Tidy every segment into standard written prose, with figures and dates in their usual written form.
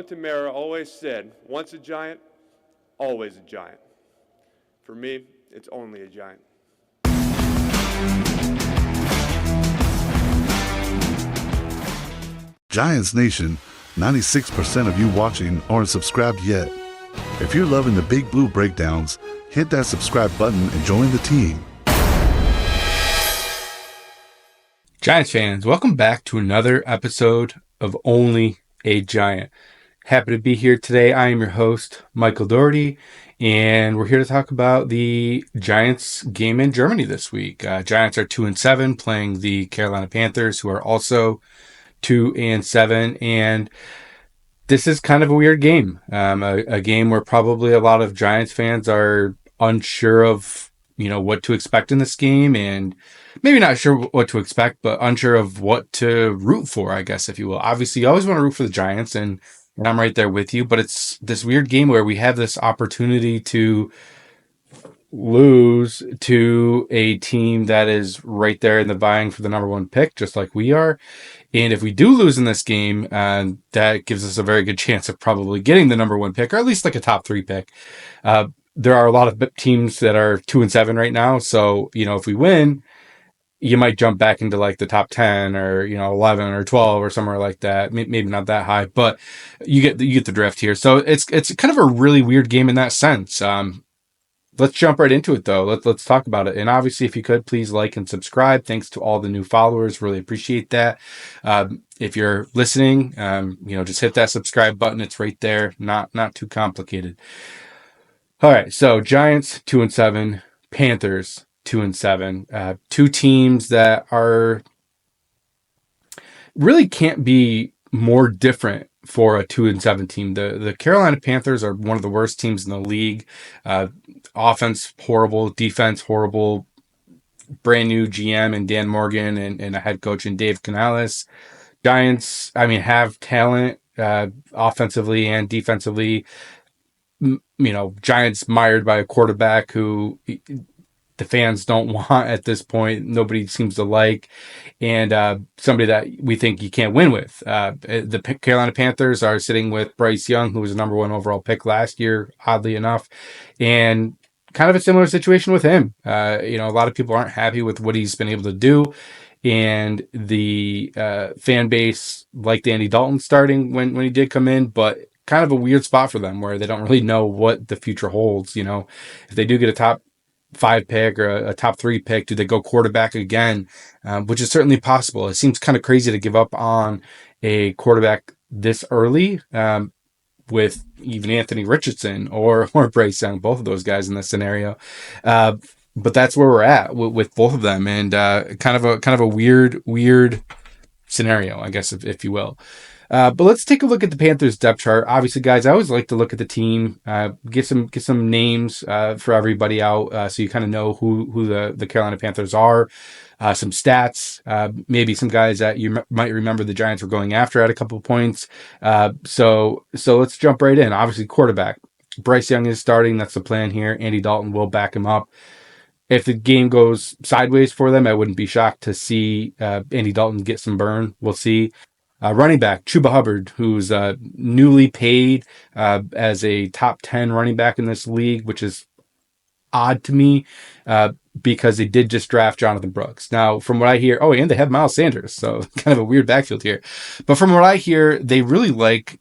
Tamara always said, once a giant, always a giant. For me, it's only a giant. Giants Nation, 96% of you watching aren't subscribed yet. If you're loving the Big Blue Breakdowns, hit that subscribe button and join the team. Giants fans, welcome back to another episode of Only a Giant. Happy to be here today. I am your host, Michael Doherty, and we're here to talk about the Giants game in Germany this week. Giants are 2-7, playing the Carolina Panthers, who are also 2-7, and this is kind of a weird game. A game where probably a lot of Giants fans are unsure of, what to expect in this game, and maybe not sure what to expect, but unsure of what to root for, I guess, if you will. Obviously, you always want to root for the Giants, and I'm right there with you, but it's this weird game where we have this opportunity to lose to a team that is right there in the vying for the number one pick, just like we are. And if we do lose in this game, that gives us a very good chance of probably getting the number one pick, or at least like a top 3 pick. There are a lot of teams that are 2-7 right now. So, if we win, you might jump back into like the top 10 or, 11 or 12 or somewhere like that. Maybe not that high, but you get the drift here. So it's kind of a really weird game in that sense. Let's jump right into it, though. Let's talk about it. And obviously, if you could, please like and subscribe. Thanks to all the new followers. Really appreciate that. If you're listening, just hit that subscribe button. It's right there. Not too complicated. All right. So Giants 2-7, Panthers 2-7. Two teams that are really can't be more different for a 2-7 team. The Carolina Panthers are one of the worst teams in the league. Offense horrible, defense horrible. Brand new GM and Dan Morgan and a head coach in Dave Canales. Giants, have talent offensively and defensively. Giants mired by a quarterback who the fans don't want at this point. Nobody seems to like, and somebody that we think you can't win with. The Carolina Panthers are sitting with Bryce Young, who was the number 1 overall pick last year, oddly enough, and kind of a similar situation with him. A lot of people aren't happy with what he's been able to do, and the fan base liked Andy Dalton starting when he did come in, but kind of a weird spot for them where they don't really know what the future holds. If they do get a top 5 pick or a top 3 pick, do they go quarterback again? Which is certainly possible. It seems kind of crazy to give up on a quarterback this early, with even Anthony Richardson or Bryce Young, both of those guys in this scenario. But that's where we're at with both of them, and kind of a weird scenario, I guess, if you will. But let's take a look at the Panthers depth chart. Obviously, guys, I always like to look at the team, get some names for everybody out, so you kind of know who the Carolina Panthers are. Some stats, maybe some guys that you might remember the Giants were going after at a couple of points. So let's jump right in. Obviously, quarterback. Bryce Young is starting. That's the plan here. Andy Dalton will back him up. If the game goes sideways for them, I wouldn't be shocked to see Andy Dalton get some burn. We'll see. Running back, Chuba Hubbard, who's newly paid as a top 10 running back in this league, which is odd to me because they did just draft Jonathan Brooks. Now, from what I hear, and they have Miles Sanders, so kind of a weird backfield here. But from what I hear, they really like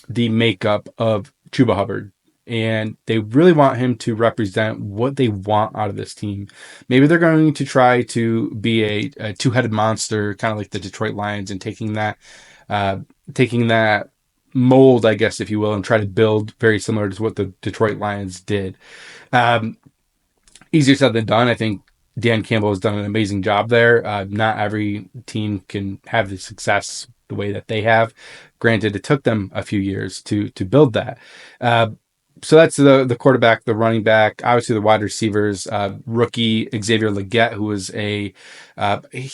the makeup of Chuba Hubbard, and they really want him to represent what they want out of this team. Maybe they're going to try to be a two-headed monster, kind of like the Detroit Lions, and taking that mold, I guess, if you will, and try to build very similar to what the Detroit Lions did. Easier said than done. I think Dan Campbell has done an amazing job there. Not every team can have the success the way that they have. Granted, it took them a few years to build that. So that's the quarterback, the running back, obviously the wide receivers. Rookie Xavier Legette, who was he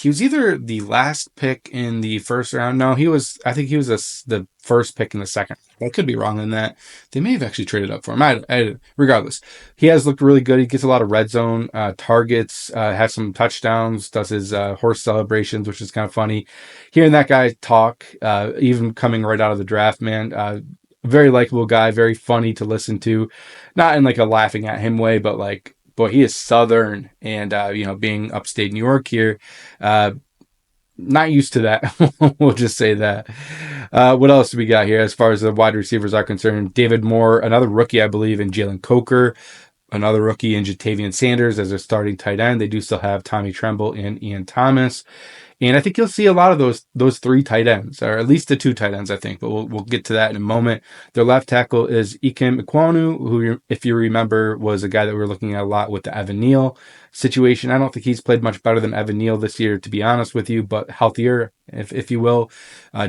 was either the last pick in the first round. No, he was. I think he was the first pick in the second. I could be wrong on that. They may have actually traded up for him. Regardless, he has looked really good. He gets a lot of red zone targets, has some touchdowns, does his horse celebrations, which is kind of funny. Hearing that guy talk, even coming right out of the draft, man. Very likable guy, very funny to listen to, not in like a laughing at him way, but like, boy, he is Southern, and being upstate New York here, not used to that. We'll just say that. What else do we got here as far as the wide receivers are concerned? David Moore, another rookie, I believe, and Jalen Coker, another rookie, and Jatavian Sanders as their starting tight end. They do still have Tommy Tremble and Ian Thomas. And I think you'll see a lot of those three tight ends, or at least the two tight ends, I think. But we'll get to that in a moment. Their left tackle is Ikem Ekwonu, who, if you remember, was a guy that we were looking at a lot with the Evan Neal situation. I don't think he's played much better than Evan Neal this year, to be honest with you, but healthier, if you will.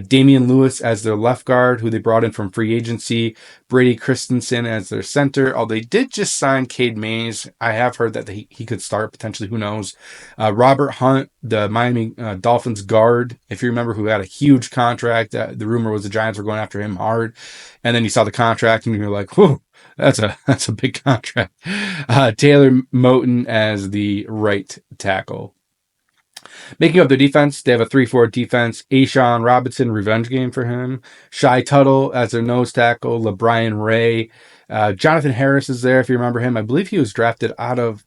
Damian Lewis as their left guard, who they brought in from free agency. Brady Christensen as their center. Oh, they did just sign Cade Mays. I have heard that he could start potentially. Who knows? Robert Hunt, the Miami Dolphins guard, if you remember, who had a huge contract. The rumor was the Giants were going after him hard, and then you saw the contract and you're like, whew, that's a big contract. Taylor Moton as the right tackle. Making up their defense, they have a 3-4 defense. Ashawn Robinson, revenge game for him. Shai Tuttle as their nose tackle. LeBrian Ray. Jonathan Harris is there, if you remember him. I believe he was drafted out of,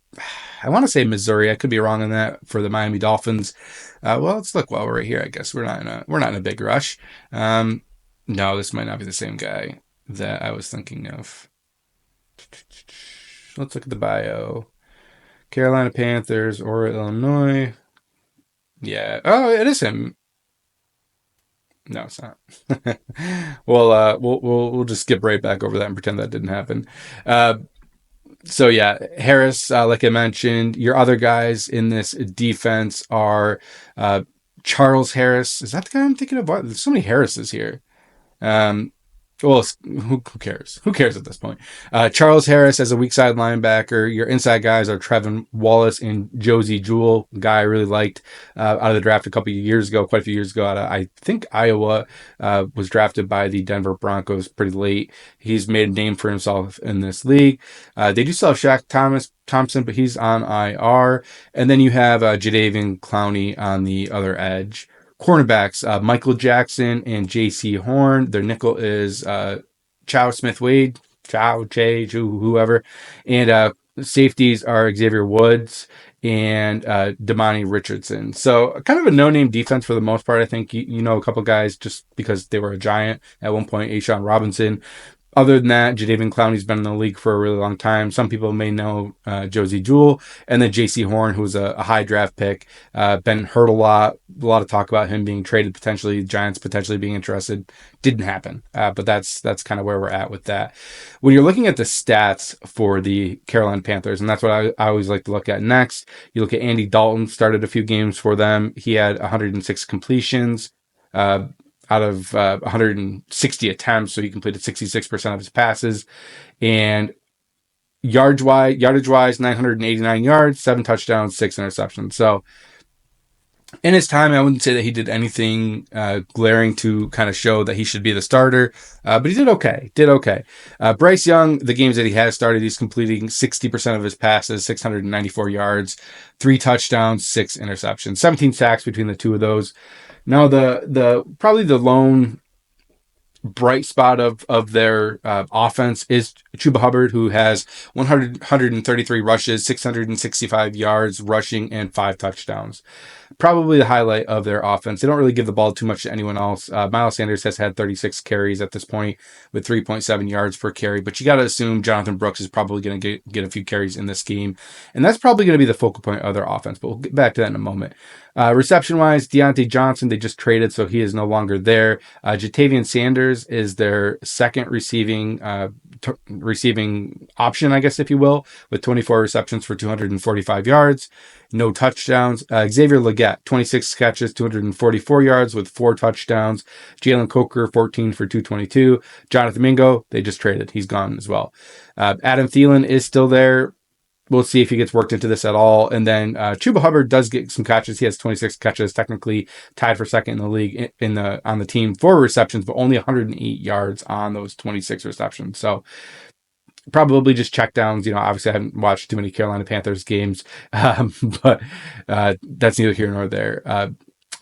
I want to say Missouri. I could be wrong on that, for the Miami Dolphins. Well, let's look while we're right here. I guess we're not in a big rush. No, this might not be the same guy that I was thinking of. Let's look at the bio. Carolina Panthers or Illinois. Yeah. Oh, it is him. No, it's not. We'll just skip right back over that and pretend that didn't happen. So yeah, Harris, like I mentioned, your other guys in this defense are Charles Harris. Is that the guy I'm thinking of? There's so many Harrises here. Well, who cares? Who cares at this point? Charles Harris as a weak side linebacker. Your inside guys are Trevin Wallace and Josie Jewell, guy I really liked out of the draft quite a few years ago, out of, I think, Iowa, was drafted by the Denver Broncos pretty late. He's made a name for himself in this league. They do still have Shaq Thompson, but he's on IR. And then you have Jadeveon Clowney on the other edge. Cornerbacks, Michael Jackson and J.C. Horn. Their nickel is Chow Smith-Wade, whoever. And safeties are Xavier Woods and Damani Richardson. So kind of a no-name defense for the most part. I think you know a couple guys just because they were a Giant at one point. Ashawn Robinson. Other than that, Jadeveon Clowney's been in the league for a really long time. Some people may know Josie Jewell, and then J.C. Horn, who was a high draft pick. Been hurt a lot of talk about him being traded potentially, Giants potentially being interested. Didn't happen, but that's kind of where we're at with that. When you're looking at the stats for the Carolina Panthers, and that's what I always like to look at next, you look at Andy Dalton, started a few games for them. He had 106 completions. Out of 160 attempts, so he completed 66% of his passes. And yardage wise, 989 yards, 7 touchdowns, 6 interceptions. So in his time, I wouldn't say that he did anything glaring to kind of show that he should be the starter, but he did okay. Bryce Young, the games that he has started, he's completing 60% of his passes, 694 yards, 3 touchdowns, 6 interceptions, 17 sacks between the two of those. Now, the probably the lone bright spot of their offense is Chuba Hubbard, who has 133 rushes, 665 yards rushing, and 5 touchdowns. Probably the highlight of their offense. They don't really give the ball too much to anyone else. Miles Sanders has had 36 carries at this point with 3.7 yards per carry, but you got to assume Jonathan Brooks is probably going to get a few carries in this game, and that's probably going to be the focal point of their offense, but we'll get back to that in a moment. Reception-wise, Deontay Johnson, they just traded, so he is no longer there. Jatavian Sanders Panthers is their second receiving option, I guess, if you will, with 24 receptions for 245 yards, no touchdowns. Xavier Legette, 26 catches, 244 yards with 4 touchdowns. Jalen Coker, 14 for 222. Jonathan Mingo, they just traded. He's gone as well. Adam Thielen is still there. We'll see if he gets worked into this at all. And then Chuba Hubbard does get some catches. He has 26 catches, technically tied for second in the league on the team for receptions, but only 108 yards on those 26 receptions. So probably just checkdowns. Obviously I haven't watched too many Carolina Panthers games, but that's neither here nor there.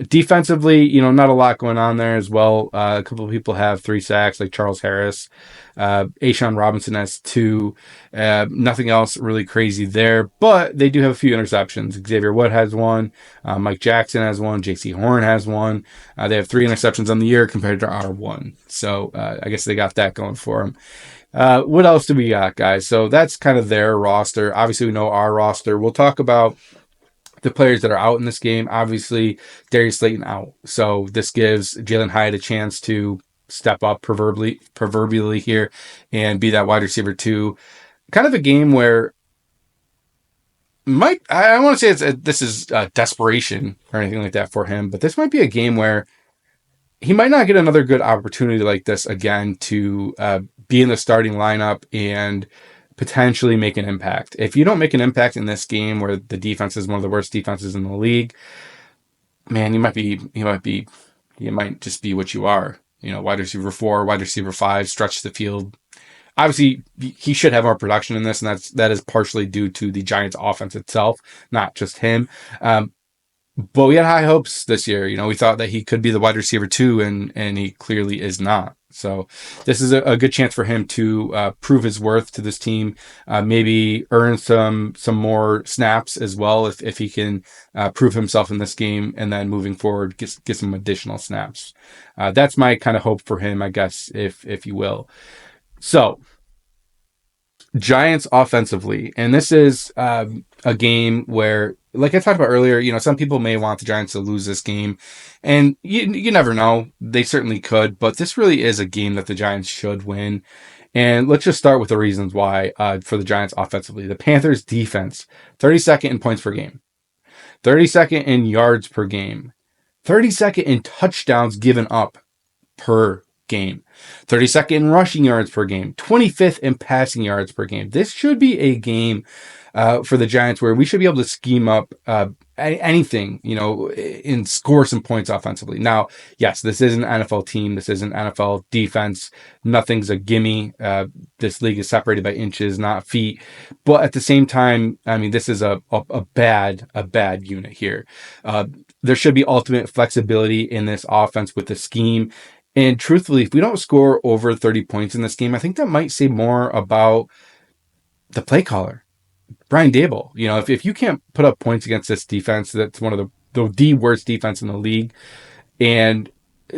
Defensively, not a lot going on there as well. A couple of people have 3 sacks, like Charles Harris. Ashawn Robinson has 2. Nothing else really crazy there, but they do have a few interceptions. Xavier Wood has 1. Mike Jackson has 1. J.C. Horn has 1. They have 3 interceptions on the year compared to our 1. So I guess they got that going for them. What else do we got, guys? So that's kind of their roster. Obviously, we know our roster. We'll talk about the players that are out in this game. Obviously, Darius Slayton out. So this gives Jalen Hyatt a chance to step up proverbially here and be that wide receiver 2. Kind of a game where I don't want to say this is desperation or anything like that for him, but this might be a game where he might not get another good opportunity like this again to be in the starting lineup and potentially make an impact. If you don't make an impact in this game where the defense is one of the worst defenses in the league, man, you might just be what you are. Wide receiver 4, wide receiver 5, stretch the field. Obviously, he should have more production in this, and that is partially due to the Giants' offense itself, not just him. But we had high hopes this year. We thought that he could be the wide receiver 2, and he clearly is not. So this is a good chance for him to prove his worth to this team, maybe earn some more snaps as well if he can prove himself in this game, and then moving forward get some additional snaps. That's my kind of hope for him, I guess, if you will. So Giants offensively, and this is a game where, like I talked about earlier, some people may want the Giants to lose this game, and you never know. They certainly could, but this really is a game that the Giants should win. And let's just start with the reasons why for the Giants offensively. The Panthers defense, 32nd in points per game, 32nd in yards per game, 32nd in touchdowns given up per game, 32nd in rushing yards per game, 25th in passing yards per game. This should be a game for the Giants where we should be able to scheme up anything, and score some points offensively. Now, yes, this is an NFL team. This is an NFL defense. Nothing's a gimme. This league is separated by inches, not feet. But at the same time, I mean, this is a bad unit here. There should be ultimate flexibility in this offense with the scheme. And truthfully, if we don't score over 30 points in this game, I think that might say more about the play caller, Brian Daboll. If you can't put up points against this defense, that's one of the worst defense in the league, and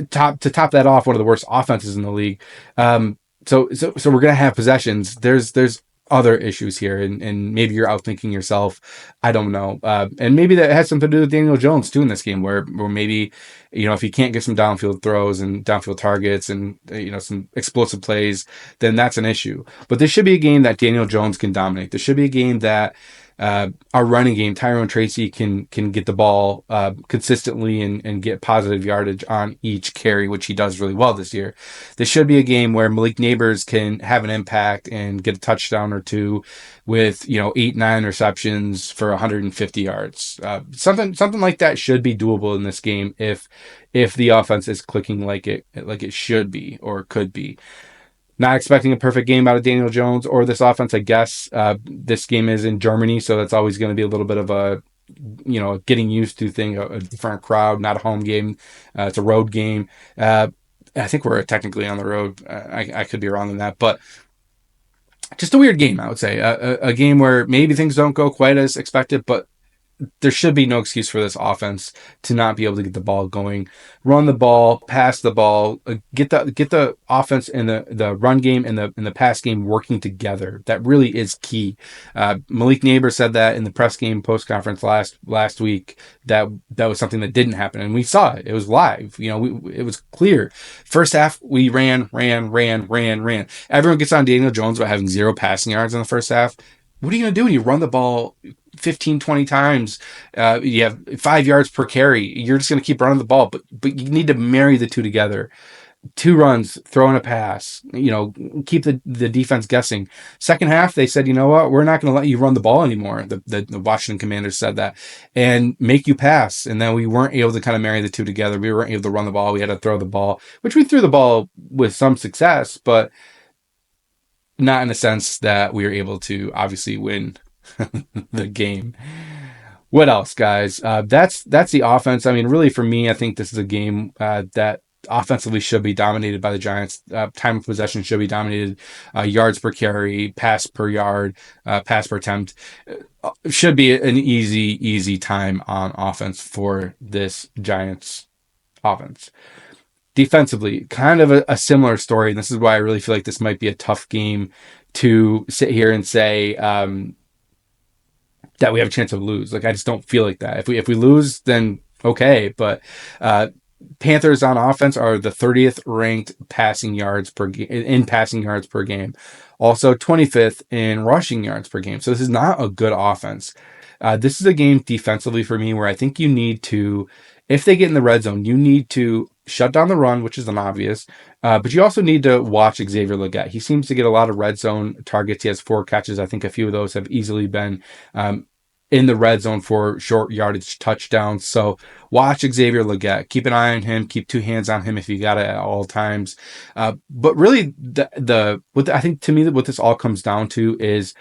top that off, one of the worst offenses in the league. So we're gonna have possessions. There's other issues here, and maybe you're outthinking yourself. I don't know. And maybe that has something to do with Daniel Jones too in this game, where maybe, if he can't get some downfield throws and downfield targets and, some explosive plays, then that's an issue. But this should be a game that Daniel Jones can dominate. This should be a game that our running game, Tyrone Tracy can get the ball consistently and get positive yardage on each carry, which he does really well this year. This should be a game where Malik Neighbors can have an impact and get a touchdown or 2 with 8-9 receptions for 150 yards. Something like that should be doable in this game if the offense is clicking like it should be or could be. Not expecting a perfect game out of Daniel Jones or this offense, I guess. This game is in Germany, so that's always going to be a little bit of a, getting used to thing, a different crowd, not a home game. It's a road game. I think we're technically on the road. I could be wrong on that, but just a weird game, I would say. A game where maybe things don't go quite as expected, but there should be no excuse for this offense to not be able to get the ball going, run the ball, pass the ball, get the offense and the run game and the pass game working together. That really is key. Malik Neighbor said that in the press game post conference last week, that was something that didn't happen, and we saw it. It was live. It was clear. First half, we ran. Everyone gets on Daniel Jones about having 0 passing yards in the first half. What are you going to do when you run the ball 15, 20 times? You have 5 yards per carry. You're just going to keep running the ball, but you need to marry the two together. 2 runs, throw in a pass, keep the defense guessing. Second half, they said, you know what, we're not going to let you run the ball anymore. The Washington Commanders said that, and make you pass. And then we weren't able to kind of marry the two together. We weren't able to run the ball. We had to throw the ball, which we threw the ball with some success, but not in the sense that we were able to obviously win the game. What else, guys? That's the offense. I mean, really, for me, I think this is a game that offensively should be dominated by the Giants. Time of possession should be dominated. Yards per carry, pass per yard, pass per attempt. Should be an easy time on offense for this Giants offense. Defensively, kind of a similar story. And this is why I really feel like this might be a tough game to sit here and say that we have a chance of lose. Like, I just don't feel like that. If we lose, then okay. But Panthers on offense are the 30th ranked passing yards per game. Also 25th in rushing yards per game. So this is not a good offense. This is a game defensively for me where I think you need to, if they get in the red zone, you need to shut down the run, which is an obvious, but you also need to watch Xavier Legette. He seems to get a lot of red zone targets. He has 4 catches. I think a few of those have easily been in the red zone for short yardage touchdowns. So watch Xavier Legette. Keep an eye on him. Keep 2 hands on him if you got it at all times. But really, I think to me what this all comes down to is,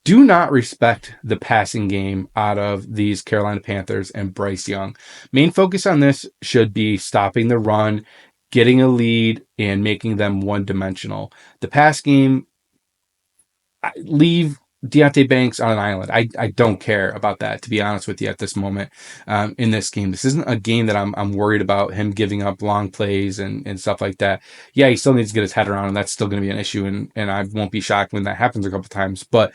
do not respect the passing game out of these Carolina Panthers and Bryce Young. Main focus on this should be stopping the run, getting a lead, and making them one-dimensional. The pass game, leave Deonte Banks on an island. I don't care about that, to be honest with you, at this moment in this game. This isn't a game that I'm worried about him giving up long plays and stuff like that. Yeah, he still needs to get his head around, and that's still going to be an issue, and I won't be shocked when that happens a couple times. But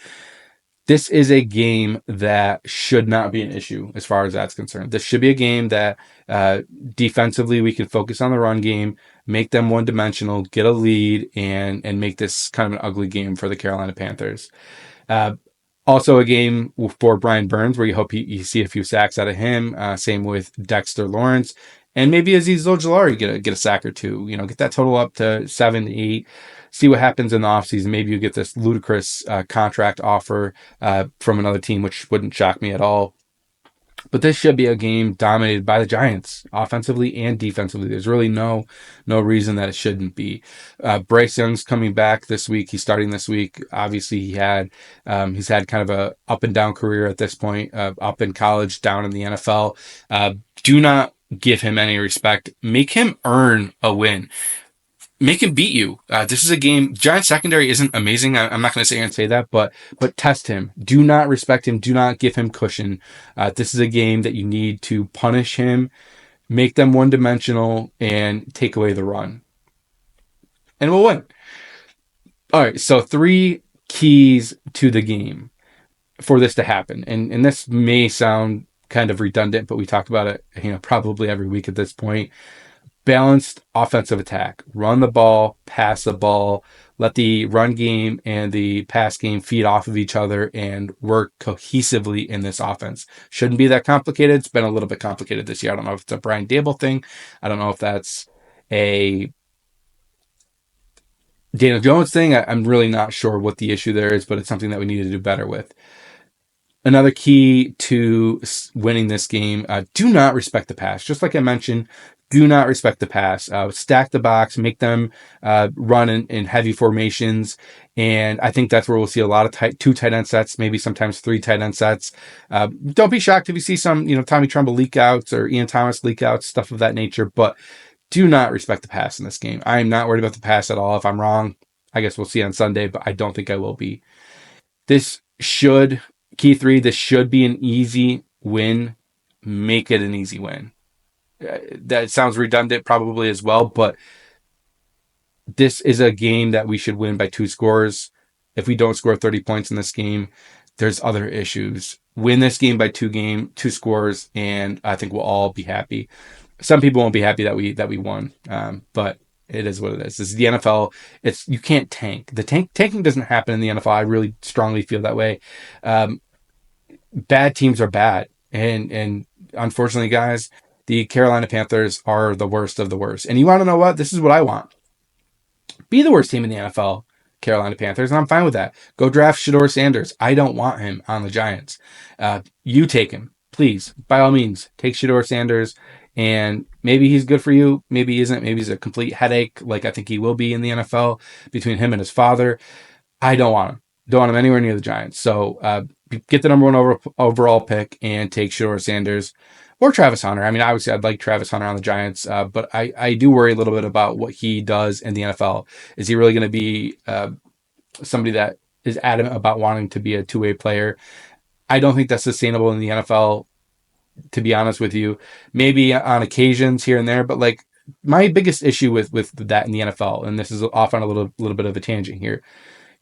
this is a game that should not be an issue as far as that's concerned. This should be a game that defensively we can focus on the run game, make them one-dimensional, get a lead, and make this kind of an ugly game for the Carolina Panthers. Also a game for Brian Burns where you hope you see a few sacks out of him. Same with Dexter Lawrence. And maybe Azeez Ojulari get a sack or two. Get that total up to 7, 8. See what happens in the offseason. Maybe you get this ludicrous contract offer from another team, which wouldn't shock me at all. But this should be a game dominated by the Giants, offensively and defensively. There's really no reason that it shouldn't be. Bryce Young's coming back this week. He's starting this week. Obviously, he's had kind of a up and down career at this point, up in college, down in the NFL. Do not give him any respect. Make him earn a win. Make him beat you. This is a game. Giants secondary isn't amazing. I'm not going to sit here and say that, but test him. Do not respect him. Do not give him cushion. This is a game that you need to punish him, make them one-dimensional, and take away the run. And we'll win. All right, so 3 keys to the game for this to happen. And this may sound kind of redundant, but we talk about it, probably every week at this point. Balanced offensive attack. Run the ball, pass the ball, let the run game and the pass game feed off of each other and work cohesively in this offense. Shouldn't be that complicated. It's been a little bit complicated this year. I don't know if it's a Brian Dable thing. I don't know if that's a Daniel Jones thing. I'm really not sure what the issue there is, but it's something that we need to do better with. Another key to winning this game, do not respect the pass. Just like I mentioned, do not respect the pass. Stack the box, make them run in heavy formations. And I think that's where we'll see a lot of 2 tight end sets, maybe sometimes 3 tight end sets. Don't be shocked if you see some, Tommy Tremble leak outs or Ian Thomas leak outs, stuff of that nature. But do not respect the pass in this game. I am not worried about the pass at all. If I'm wrong, I guess we'll see on Sunday, but I don't think I will be. This should Key three, this should be an easy win. Make it an easy win. That sounds redundant probably as well, but this is a game that we should win by 2 scores. If we don't score 30 points in this game, there's other issues. Win this game by 2 scores, and I think we'll all be happy. Some people won't be happy that we won, but it is what it is. This is the NFL. It's You can't tank. The tanking doesn't happen in the NFL. I really strongly feel that way. Um, Bad teams are bad, and unfortunately, guys, the Carolina Panthers are the worst of the worst. And you want to know what? This is what I want. Be the worst team in the NFL, Carolina Panthers, and I'm fine with that. Go draft Shedeur Sanders. I don't want him on the Giants. You take him, please. By all means, take Shedeur Sanders, and maybe he's good for you. Maybe he isn't. Maybe he's a complete headache, like I think he will be in the NFL between him and his father. I don't want him. Don't want him anywhere near the Giants. So get the number one overall pick and take Shedeur Sanders or Travis Hunter. I mean, obviously, I'd like Travis Hunter on the Giants, but I do worry a little bit about what he does in the NFL. Is he really going to be somebody that is adamant about wanting to be a two-way player? I don't think that's sustainable in the NFL, to be honest with you. Maybe on occasions here and there, but like my biggest issue with that in the NFL, and this is off on a little bit of a tangent here.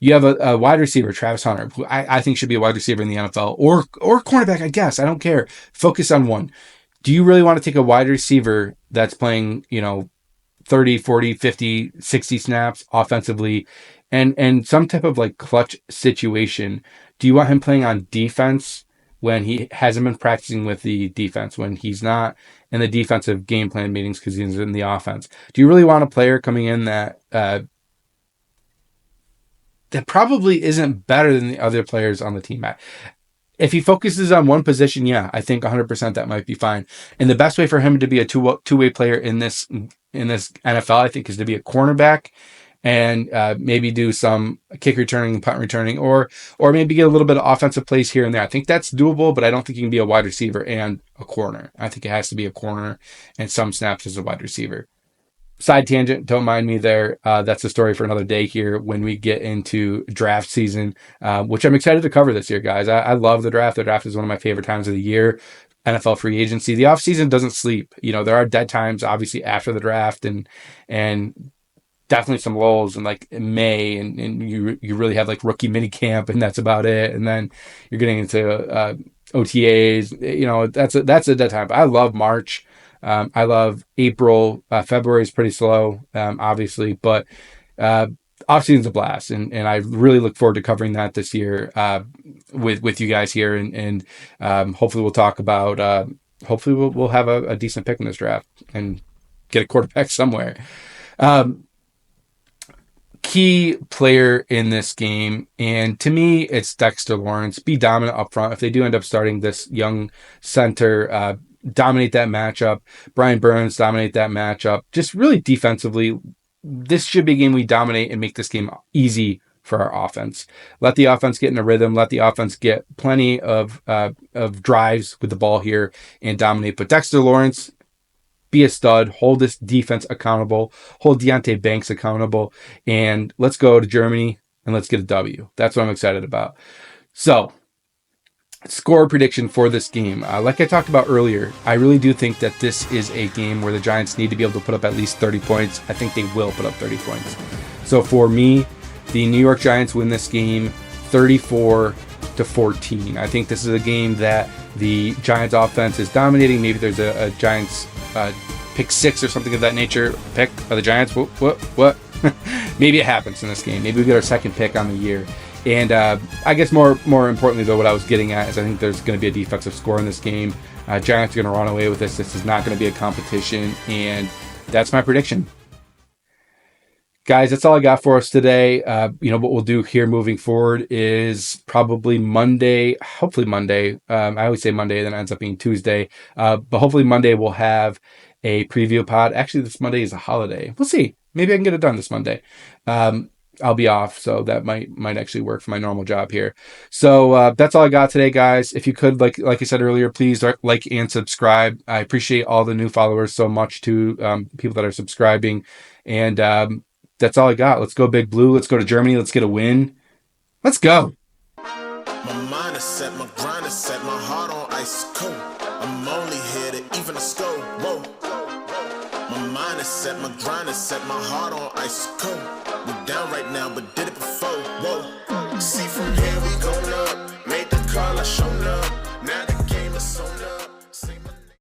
You have a wide receiver, Travis Hunter, who I think should be a wide receiver in the NFL, or cornerback, I guess. I don't care. Focus on one. Do you really want to take a wide receiver that's playing, 30, 40, 50, 60 snaps offensively and some type of like clutch situation? Do you want him playing on defense when he hasn't been practicing with the defense, when he's not in the defensive game plan meetings because he's in the offense? Do you really want a player coming in that probably isn't better than the other players on the team? If he focuses on one position, yeah, I think 100% that might be fine. And the best way for him to be a two-way player in this NFL, I think, is to be a cornerback and maybe do some kick returning, punt returning, or maybe get a little bit of offensive plays here and there. I think that's doable, but I don't think he can be a wide receiver and a corner. I think it has to be a corner and some snaps as a wide receiver. Side tangent, don't mind me there. That's a story for another day here when we get into draft season, which I'm excited to cover this year, guys. I love the draft. The draft is one of my favorite times of the year. NFL free agency. The offseason doesn't sleep. There are dead times, obviously, after the draft and definitely some lulls in like in May, and you really have like rookie mini camp, and that's about it. And then you're getting into OTAs. That's a dead time. But I love March. I love April. February is pretty slow, obviously, but off season's a blast, and I really look forward to covering that this year with you guys here, and hopefully we'll talk about. Hopefully we'll have a decent pick in this draft and get a quarterback somewhere. Key player in this game, and to me, it's Dexter Lawrence. Be dominant up front. If they do end up starting this young center, dominate that matchup. Brian Burns, dominate that matchup. Just really defensively, this should be a game we dominate and make this game easy for our offense. Let the offense get in a rhythm. Let the offense get plenty of drives with the ball here and dominate. But Dexter Lawrence, be a stud, hold this defense accountable, hold Deonte Banks accountable, and let's go to Germany and let's get a W. That's what I'm excited about. So, score prediction for this game. Like I talked about earlier, I really do think that this is a game where the Giants need to be able to put up at least 30 points. I think they will put up 30 points. So for me, the New York Giants win this game 34-14. I think this is a game that the Giants offense is dominating. Maybe there's a Giants pick six or something of that nature. Pick by the Giants. What? Maybe it happens in this game. Maybe we get our second pick on the year. And I guess more importantly, though, what I was getting at is I think there's going to be a defensive score in this game. Giants are going to run away with this. This is not going to be a competition. And that's my prediction. Guys, that's all I got for us today. What we'll do here moving forward is probably Monday, hopefully Monday. I always say Monday, then it ends up being Tuesday. But hopefully Monday we'll have a preview pod. Actually, this Monday is a holiday. We'll see. Maybe I can get it done this Monday. I'll be off, so that might actually work for my normal job here. So that's all I got today, guys. If you could, like I said earlier, please like and subscribe. I appreciate all the new followers so much, to people that are subscribing. And that's all I got. Let's go Big Blue. Let's go to Germany. Let's get a win. Let's go. My mind is set, my grind is set, my heart on ice cold. I'm only here to even the score. Whoa. My mind is set, my grind is set, my heart on ice cold. We down right now, but did it before. Whoa.